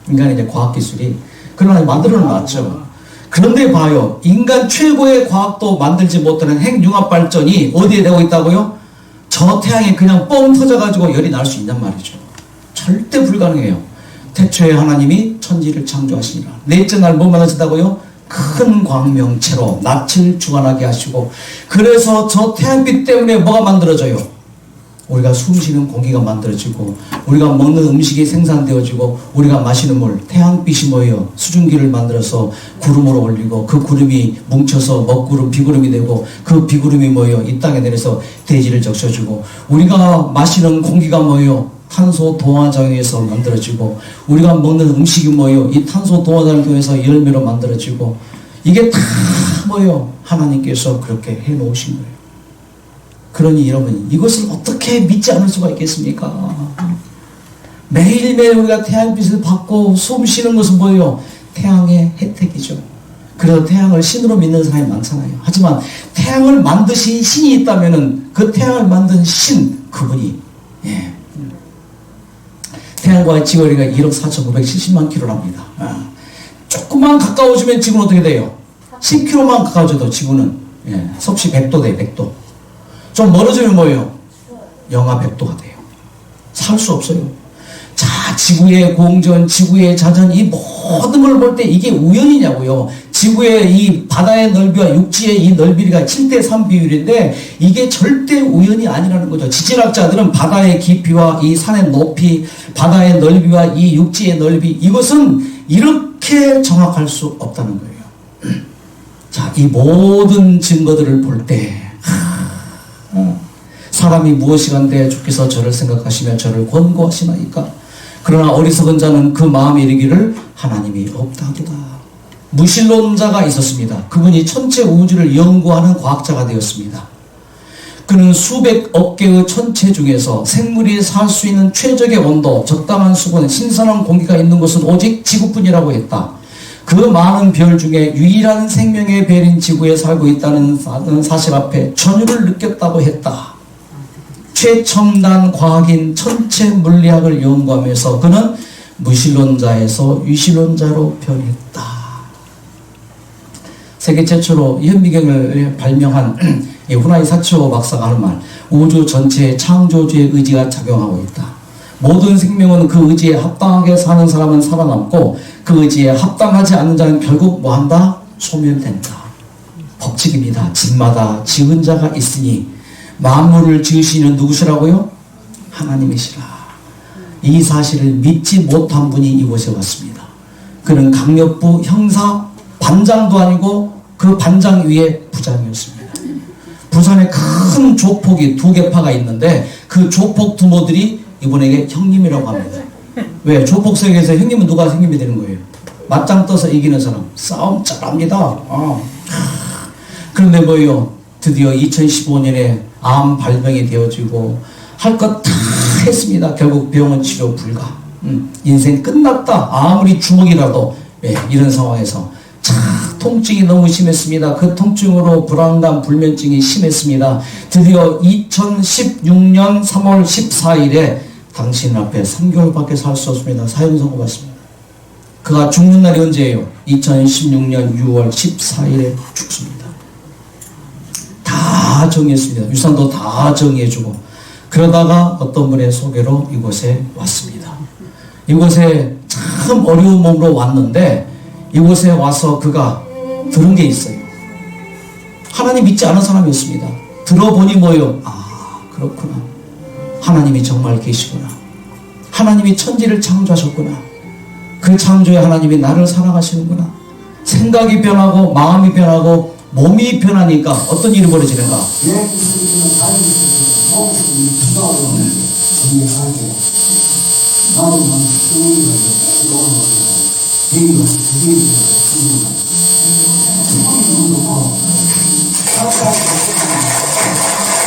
Speaker 1: 인간의 이제 과학기술이. 그러나 만들어 놨죠. 그런데 봐요. 인간 최고의 과학도 만들지 못하는 핵융합발전이 어디에 되고 있다고요? 저 태양에 그냥 뻥 터져가지고 열이 날 수 있단 말이죠. 절대 불가능해요. 태초에 하나님이 천지를 창조하시니라. 넷째 날 뭐 만드신다고요? 큰 광명체로 낯을 주관하게 하시고, 그래서 저 태양빛 때문에 뭐가 만들어져요? 우리가 숨쉬는 공기가 만들어지고, 우리가 먹는 음식이 생산되어지고, 우리가 마시는 물, 태양빛이 뭐예요? 수증기를 만들어서 구름으로 올리고, 그 구름이 뭉쳐서 먹구름, 비구름이 되고, 그 비구름이 뭐예요? 이 땅에 내려서 대지를 적셔주고, 우리가 마시는 공기가 뭐예요? 탄소 동화작용에서 만들어지고, 우리가 먹는 음식이 뭐예요? 이 탄소 동화작용에서 열매로 만들어지고, 이게 다 뭐예요? 하나님께서 그렇게 해놓으신 거예요. 그러니 여러분, 이것을 어떻게 믿지 않을 수가 있겠습니까? 매일매일 우리가 태양빛을 받고 숨 쉬는 것은 뭐예요? 태양의 혜택이죠. 그래서 태양을 신으로 믿는 사람이 많잖아요. 하지만 태양을 만드신 신이 있다면은 그 태양을 만든 신, 그분이, 예. 태양과의 지거리가 1억 4,970만 킬로랍니다. 조금만 가까워지면 지구는 어떻게 돼요? 10km만 가까워져도 지구는, 예, 섭씨 100도 돼요. 100도. 좀 멀어지면 뭐예요? 영하 100도가 돼요. 살 수 없어요. 자, 지구의 공전, 지구의 자전, 이 모든 걸 볼 때 이게 우연이냐고요. 지구의 이 바다의 넓이와 육지의 이 넓이가 7:3 비율인데 이게 절대 우연이 아니라는 거죠. 지질학자들은 바다의 깊이와 이 산의 높이, 바다의 넓이와 이 육지의 넓이, 이것은 이렇게 정확할 수 없다는 거예요. 자, 이 모든 증거들을 볼 때, 사람이 무엇이간데 주께서 저를 생각하시며 저를 권고하시나이까. 그러나 어리석은 자는 그 마음에 이르기를 하나님이 없다 하도다. 무신론자가 있었습니다. 그분이 천체 우주를 연구하는 과학자가 되었습니다. 그는 수백억 개의 천체 중에서 생물이 살 수 있는 최적의 온도, 적당한 수분, 신선한 공기가 있는 곳은 오직 지구뿐이라고 했다. 그 많은 별 중에 유일한 생명의 별인 지구에 살고 있다는 사실 앞에 전율을 느꼈다고 했다. 최첨단 과학인 천체 물리학을 연구하면서 그는 무신론자에서 유신론자로 변했다. 세계 최초로 현미경을 발명한 후나이 사치오 박사가 하는 말, 우주 전체에 창조주의 의지가 작용하고 있다. 모든 생명은 그 의지에 합당하게 사는 사람은 살아남고 그 의지에 합당하지 않는 자는 결국 뭐한다? 소멸된다. 법칙입니다. 집마다 지은 자가 있으니 만물을 지으시는 누구시라고요? 하나님이시라. 이 사실을 믿지 못한 분이 이곳에 왔습니다. 그는 강력부 형사 반장도 아니고 그 반장 위에 부장이었습니다. 부산에 큰 조폭이 2개파가 있는데 그 조폭 두모들이 이분에게 형님이라고 합니다. 왜? 조폭 세계에서 형님은 누가 형님이 되는 거예요? 맞짱 떠서 이기는 사람. 싸움 잘합니다. 그런데 뭐예요? 드디어 2015년에 암 발병이 되어지고 할 것 다 했습니다. 결국 병원 치료 불가. 인생 끝났다. 아무리 주먹이라도. 예, 이런 상황에서 자, 통증이 너무 심했습니다. 그 통증으로 불안감, 불면증이 심했습니다. 드디어 2016년 3월 14일에 당신 앞에 3개월밖에 살 수 없습니다. 사형 선고받습니다. 그가 죽는 날이 언제예요? 2016년 6월 14일에 죽습니다. 다 정리했습니다. 유산도 다 정리해주고 그러다가 어떤 분의 소개로 이곳에 왔습니다. 이곳에 참 어려운 몸으로 왔는데 이곳에 와서 그가 들은 게 있어요. 하나님 믿지 않은 사람이었습니다. 들어보니 뭐예요? 아, 그렇구나. 하나님이 정말 계시구나. 하나님이 천지를 창조하셨구나. 그 창조의 하나님이 나를 사랑하시는구나. 생각이 변하고 마음이 변하고 몸이 변하니까 어떤 일이 벌어지는가?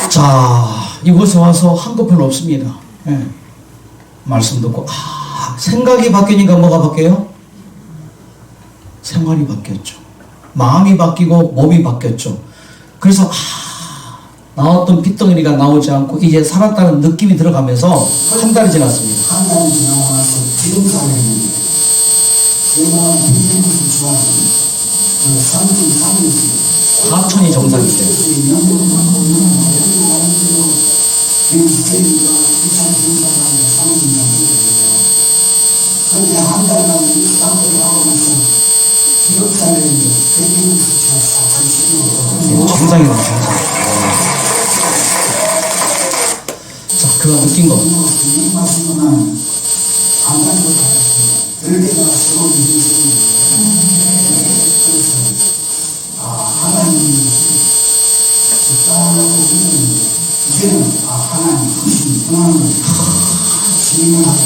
Speaker 1: 자, 이곳에 와서 한꺼풀 없습니다. 예. 말씀 듣고 생각이 바뀌니까 뭐가 바뀌어요? 생활이 바뀌었죠. 마음이 바뀌고 몸이 바뀌었죠. 그래서 나왔던 핏덩어리가 나오지 않고 이제 살았다는 느낌이 들어가면서 한 달이 지났습니다.
Speaker 7: 한 달이 지나고 나서 지금 살았는데 제가 굉장히 좋아하는 그 산불
Speaker 1: 하천이 정상인데
Speaker 7: 그 장사는 이 장사를 하면서 기업사를 대기를 붙여서
Speaker 1: 정상이다, 정상. 자, 그가 느낀 거.
Speaker 7: 이 말씀은 안간도 받았습니다. 들개가 시골이 있습니다. 그래서 하나님이 붙잡고 있는데 이제는 하나님 하나님 질문하고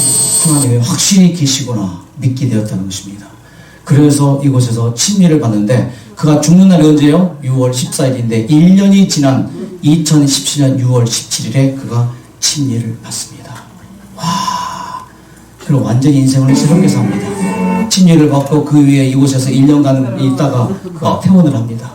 Speaker 1: 하나님이 확실히 계시구나 믿게 되었다는 것입니다. 그래서 이곳에서 침례를 받는데 그가 죽는 날이 언제요? 6월 14일인데 1년이 지난 2017년 6월 17일에 그가 침례를 받습니다. 와, 그리고 완전히 인생을 새롭게 삽니다. 침례를 받고 그 위에 이곳에서 1년간 있다가 그가 퇴원을 합니다.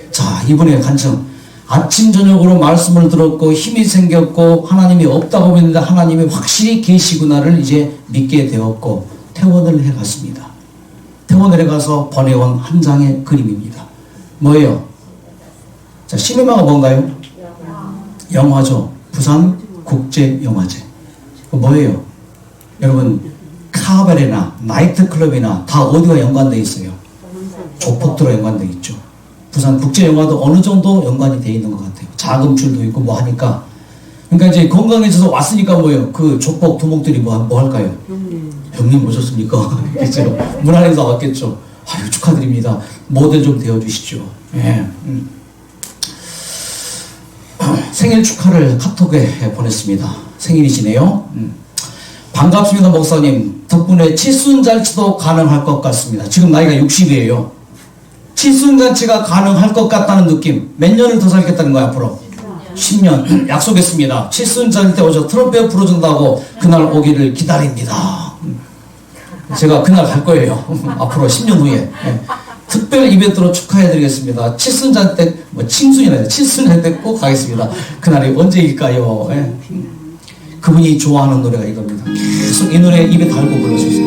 Speaker 1: 자, 이분의 간증. 아침 저녁으로 말씀을 들었고 힘이 생겼고 하나님이 없다고 했는데 하나님이 확실히 계시구나를 이제 믿게 되었고 퇴원을 해갔습니다. 퇴원을 해가서 보내온 한 장의 그림입니다. 뭐예요? 자, 시네마가 뭔가요? 영화죠. 부산국제영화제. 뭐예요? 여러분 카바레나 나이트클럽이나 다 어디와 연관되어 있어요? 조폭들과 연관되어 있죠. 부산국제영화도 어느 정도 연관이 되어 있는 것 같아요. 자금줄도 있고 뭐 하니까. 그러니까 이제 건강해져서 왔으니까 뭐예요? 그 조폭 두목들이 뭐 할까요? 형님 오셨습니까? 그렇죠. 문 안에서 왔겠죠. 아유, 축하드립니다. 모델 좀 되어주시죠. 예. 생일 축하를 카톡에 보냈습니다. 생일이시네요. 반갑습니다, 목사님. 덕분에 칠순잔치도 가능할 것 같습니다. 지금 나이가 60이에요. 칠순잔치가 가능할 것 같다는 느낌. 몇 년을 더 살겠다는 거야, 앞으로? 10년. 약속했습니다. 칠순잔치 때 오셔 트럼펫 불어준다고 그날 오기를 기다립니다. 제가 그날 갈 거예요. 앞으로 10년 후에. 네. 특별 이벤트로 축하해드리겠습니다. 칠순잔치 때, 칠순이나 칠순잔치 때 꼭 가겠습니다. 그날이 언제일까요? 네. 그분이 좋아하는 노래가 이겁니다. 계속 이 노래 입에 달고 불러주세요.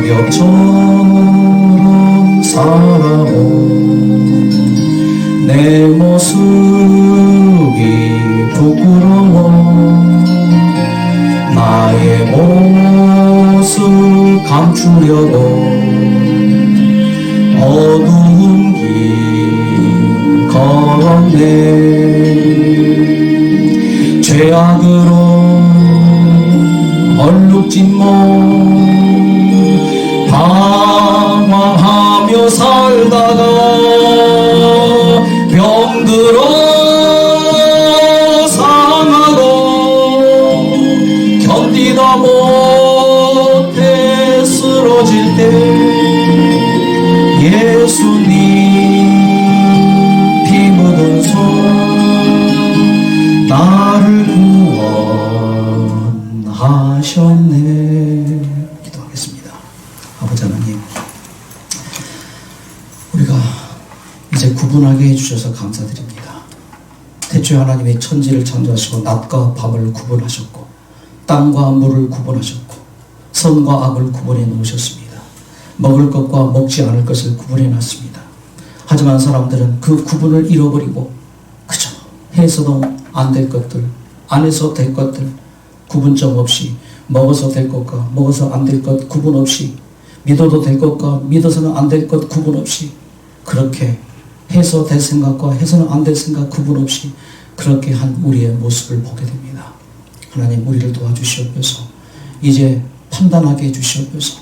Speaker 1: 낙엽처럼 살아온 내 모습이 부끄러워 나의 모습 감추려고 어두운 길 걸었네 죄악으로 얼룩진 몸 방황하며 살다가 병들어 상하고 견디다 못해 쓰러질 때 예수님 피 묻은 손 나를 구원하셨네. 기도하겠습니다. 아버지 하나님, 우리가 이제 구분하게 해주셔서 감사드립니다. 태초에 하나님이 천지를 창조하시고 낮과 밤을 구분하셨고 땅과 물을 구분하셨고 선과 악을 구분해 놓으셨습니다. 먹을 것과 먹지 않을 것을 구분해 놨습니다. 하지만 사람들은 그 구분을 잃어버리고 그저 해서도 안 될 것들, 안 해서 될 것들 구분점 없이 먹어서 될 것과 먹어서 안 될 것 구분 없이 믿어도 될 것과 믿어서는 안 될 것 구분 없이 그렇게 해서 될 생각과 해서는 안 될 생각 구분 없이 그렇게 한 우리의 모습을 보게 됩니다. 하나님 우리를 도와주시옵소서. 이제 판단하게 해주시옵소서.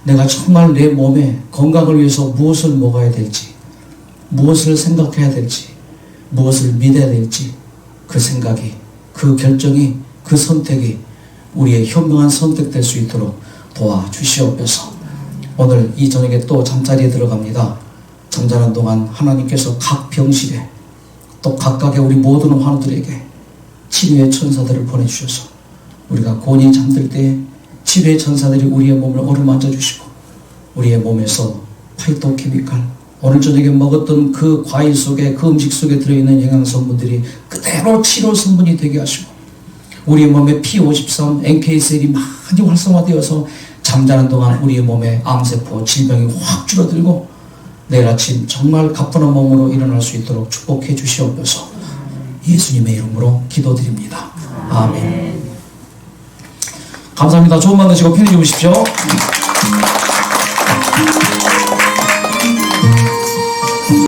Speaker 1: 내가 정말 내 몸의 건강을 위해서 무엇을 먹어야 될지, 무엇을 생각해야 될지, 무엇을 믿어야 될지 그 생각이, 그 결정이, 그 선택이 우리의 현명한 선택될 수 있도록 도와주시옵소서. 오늘 이 저녁에 또 잠자리에 들어갑니다. 잠자는 동안 하나님께서 각 병실에 또 각각의 우리 모든 환우들에게 치료의 천사들을 보내주셔서 우리가 곤히 잠들 때 치료의 천사들이 우리의 몸을 어루만져 주시고 우리의 몸에서 파이토케미칼, 오늘 저녁에 먹었던 그 과일 속에, 그 음식 속에 들어있는 영양성분들이 그대로 치료 성분이 되게 하시고 우리의 몸에 P53, NK셀이 많이 활성화되어서 잠자는 동안 우리의 몸에 암세포, 질병이 확 줄어들고 내일 아침 정말 가뿐한 몸으로 일어날 수 있도록 축복해 주시옵소서. 예수님의 이름으로 기도드립니다. 아멘. 감사합니다. 좋은 밤 되시고 편히 주무십시오.